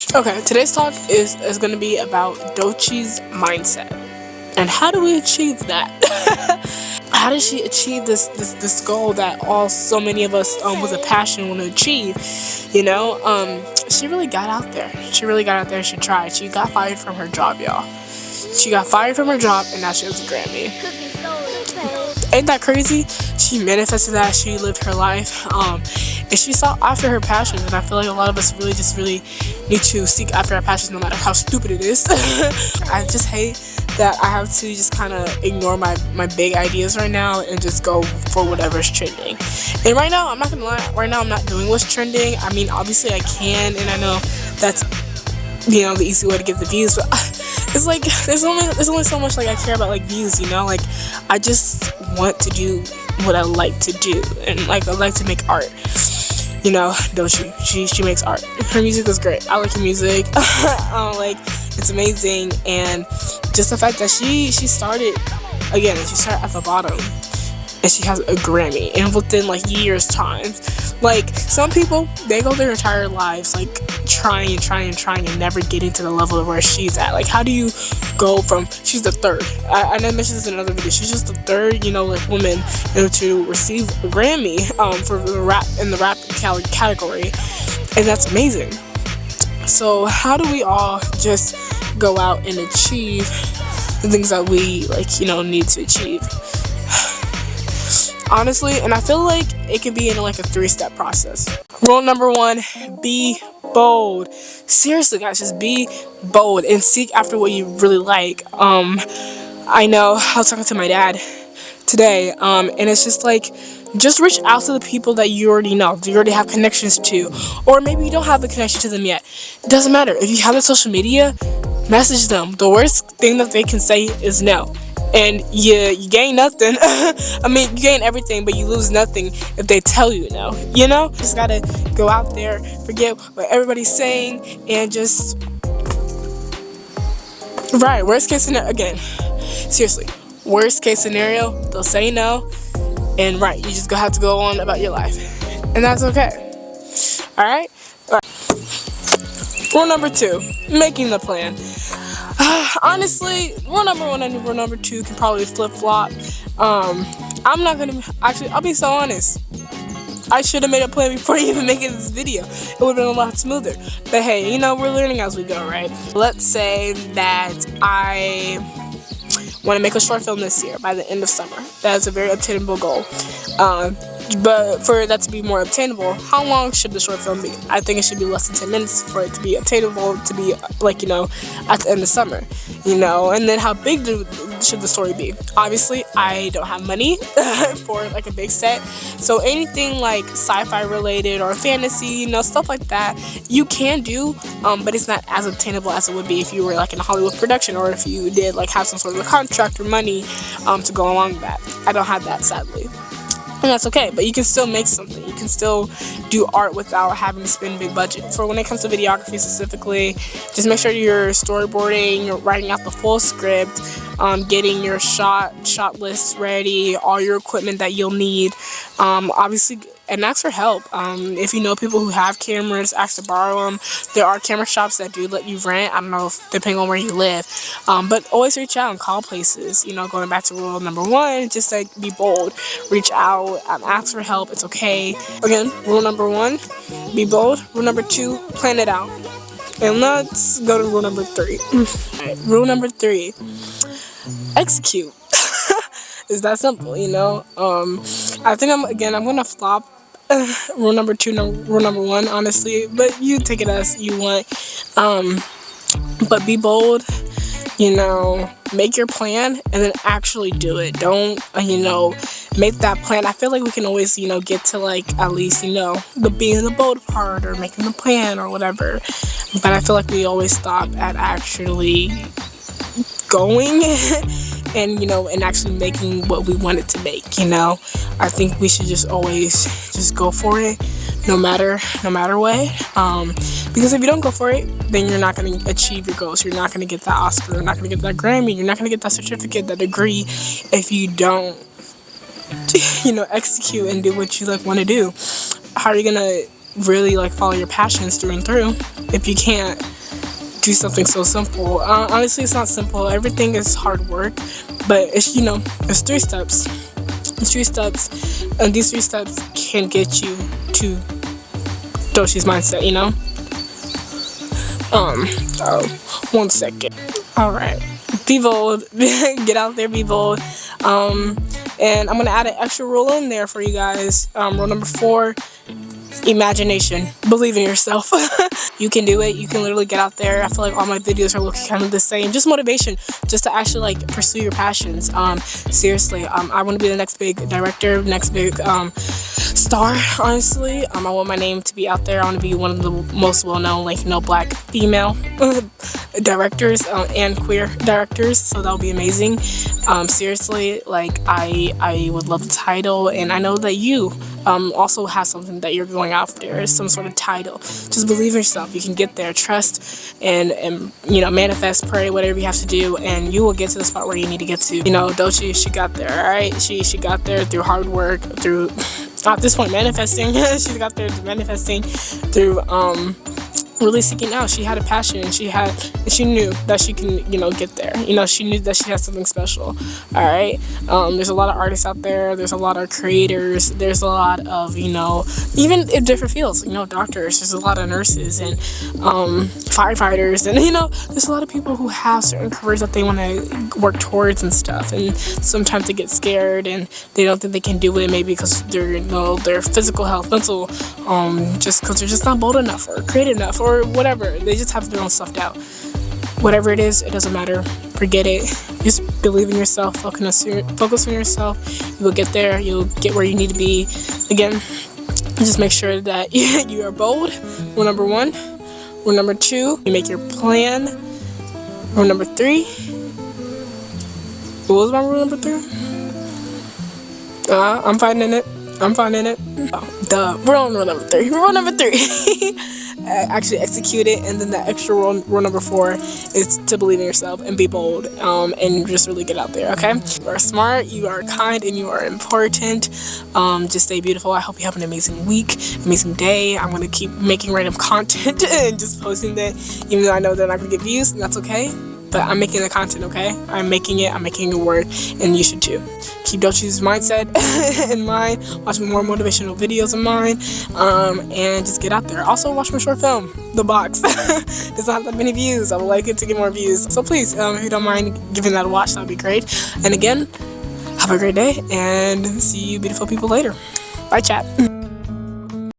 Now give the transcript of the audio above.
Okay, today's talk is going to be about Doechii's mindset. And how do we achieve that? How did she achieve this goal that so many of us with a passion want to achieve? She really got out there. She tried. She got fired from her job, y'all. She got fired from her job, and now she has a Grammy. Ain't that crazy? She manifested that. She lived her life, and she sought after her passion. And I feel like a lot of us really need to seek after our passions, no matter how stupid it is. I just hate that I have to just kind of ignore my big ideas right now and just go for whatever's trending. And right now, I'm not gonna lie. Right now, I'm not doing what's trending. I mean, obviously, I can, and I know that's the easy way to get the views, but it's like there's only so much like I care about like views, like I just want to do what I like to do, and like I like to make art. Doechii, she makes art. Her music is great. I like her music. Like it's amazing, and just the fact that she started at the bottom, and she has a Grammy, and within like years time. Like some people, they go their entire lives like trying and never getting to the level of where she's at. Like how do you go from, she's the third, I mentioned this in another video, she's just the third woman to receive a Grammy for the rap category, and that's amazing. So how do we all just go out and achieve the things that we need to achieve? Honestly, and I feel like it could be in like a 3-step process. Rule number 1, be bold. Seriously, guys, just be bold and seek after what you really like. I know I was talking to my dad today, and it's just like, just reach out to the people that you already know, you already have connections to, or maybe you don't have a connection to them yet. It doesn't matter. If you have the social media, message them. The worst thing that they can say is no. And you gain nothing. I mean, you gain everything, but you lose nothing if they tell you no. Just gotta go out there, forget what everybody's saying, and just worst case scenario again. Seriously, worst case scenario, they'll say no, and you just gonna have to go on about your life, and that's okay. All right. Rule number 2: making the plan. Honestly, rule number 1 and rule number 2 can probably flip-flop. I'm not gonna I'll be so honest. I should have made a plan before even making this video. It would have been a lot smoother. But hey, we're learning as we go, right? Let's say that I want to make a short film this year by the end of summer. That is a very obtainable goal. But for that to be more obtainable, how long should the short film be? I think it should be less than 10 minutes for it to be obtainable, to be at the end of summer, and then how big should the story be? Obviously, I don't have money for like a big set, so anything like sci-fi related or fantasy, stuff like that, you can do, but it's not as obtainable as it would be if you were like in a Hollywood production, or if you did like have some sort of a contract or money to go along with that. I don't have that, sadly. And that's okay, but you can still make something. You can still do art without having to spend big budget. For when it comes to videography specifically, just make sure you're storyboarding, you're writing out the full script, getting your shot lists ready, all your equipment that you'll need. Obviously, and ask for help. If you know people who have cameras, ask to borrow them. There are camera shops that do let you rent. I don't know, depending on where you live. But always reach out and call places. Going back to rule number 1, just like be bold. Reach out, ask for help. It's okay. Again, rule number 1, be bold. Rule number 2, plan it out. And let's go to rule number 3. Alright, rule number 3, execute. It's that simple, I think I'm gonna flop rule number 2, rule number 1, honestly, but you take it as you want. But be bold, make your plan and then actually do it. Don't, make that plan. I feel like we can always, get to like at least, the being the bold part or making the plan or whatever. But I feel like we always stop at actually going and and actually making what we wanted to make. I think we should just always just go for it, no matter what, because if you don't go for it, then you're not going to achieve your goals. You're not going to get that Oscar, you're not going to get that Grammy, you're not going to get that certificate, that degree, if you don't execute and do what you want to do. How are you going to really like follow your passions through and through if you can't do something so simple. Honestly, it's not simple. Everything is hard work, but it's, you know, it's 3 steps. It's 3 steps, and these 3 steps can get you to Doechii's mindset, you know? 1 second. Alright. Be bold. Get out there, be bold. And I'm gonna add an extra rule in there for you guys. Rule number 4, imagination. Believe in yourself. You can do it. You can literally get out there. I feel like all my videos are looking kind of the same. Just motivation, just to actually like pursue your passions. Seriously, I want to be the next big director, next big star. Honestly, I want my name to be out there. I want to be one of the most well-known, like, you know, black female directors and queer directors. So that would be amazing. Seriously, like, I would love the title, and I know that you also have something that you're going after, some sort of title. Just believe in yourself. You can get there. Trust and you know, manifest, pray, whatever you have to do, and you will get to the spot where you need to get to. You know, Doechii, she got there, alright? She got there through hard work, through, at this point, manifesting. She got there through manifesting, through really seeking out. She had a passion, and she knew that she can, you know, get there. You know, she knew that she had something special. All right. There's a lot of artists out there. There's a lot of creators. There's a lot of, you know, even in different fields, you know, doctors. There's a lot of nurses and firefighters, and, you know, there's a lot of people who have certain careers that they want to work towards and stuff. And sometimes they get scared and they don't think they can do it, maybe because they're, you know, their physical health, mental, just because they're just not bold enough or creative enough, or whatever. They just have their own stuff out. Whatever it is, it doesn't matter. Forget it. Just believe in yourself. Focus on yourself. You will get there. You'll get where you need to be. Again, just make sure that you are bold. Rule number 1. Rule number 2, you make your plan. Rule number 3. What was my rule number 3? I'm finding it. Oh, duh. We're on rule number 3. Rule number 3. Actually execute it. And then the extra rule number 4 is to believe in yourself and be bold, and just really get out there. Okay, you are smart, you are kind, and you are important. Just stay beautiful. I hope you have an amazing week, amazing day. I'm gonna keep making random content and just posting that, even though I know they're not gonna get views, and that's okay. But I'm making the content, okay? I'm making it work, and you should too. Keep Doechii's mindset in mind. Watch more motivational videos of mine, and just get out there. Also, watch my short film, The Box. It's not that many views. I would like it to get more views. So please, if you don't mind giving that a watch, that would be great. And again, have a great day, and see you beautiful people later. Bye, chat.